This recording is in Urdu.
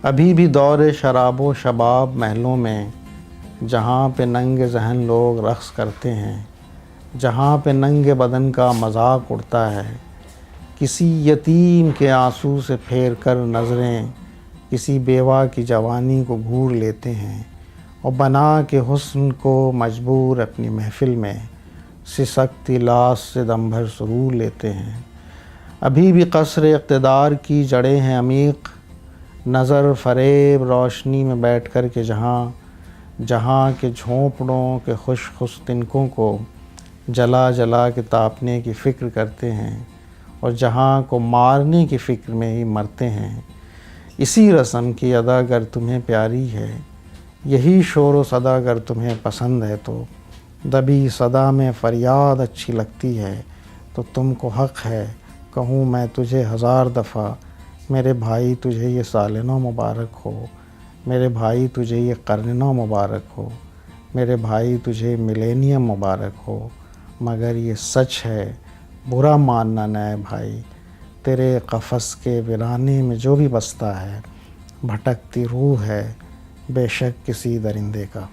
ابھی بھی دور شراب و شباب محلوں میں، جہاں پہ ننگ ذہن لوگ رقص کرتے ہیں، جہاں پہ ننگ بدن کا مذاق اڑتا ہے، کسی یتیم کے آنسو سے پھیر کر نظریں کسی بیوہ کی جوانی کو گھور لیتے ہیں، اور بنا کے حسن کو مجبور اپنی محفل میں سسکتی لاش سے دم بھر سرور لیتے ہیں۔ ابھی بھی قصر اقتدار کی جڑیں ہیں عمیق، نظر فریب روشنی میں بیٹھ کر کے جہاں کے جھونپڑوں کے خوش تنکوں کو جلا جلا کے تاپنے کی فکر کرتے ہیں، اور جہاں کو مارنے کی فکر میں ہی مرتے ہیں۔ اسی رسم کی ادا اگر تمہیں پیاری ہے، یہی شور و صدا اگر تمہیں پسند ہے، تو دبی صدا میں فریاد اچھی لگتی ہے، تو تم کو حق ہے کہوں میں تجھے ہزار دفعہ، میرے بھائی تجھے یہ سال نو مبارک ہو، میرے بھائی تجھے یہ قرن نو مبارک ہو، میرے بھائی تجھے ملینیم مبارک ہو۔ مگر یہ سچ ہے برا ماننا نہ بھائی، تیرے قفس کے ویرانے میں جو بھی بستا ہے، بھٹکتی روح ہے بے شک کسی درندے کا۔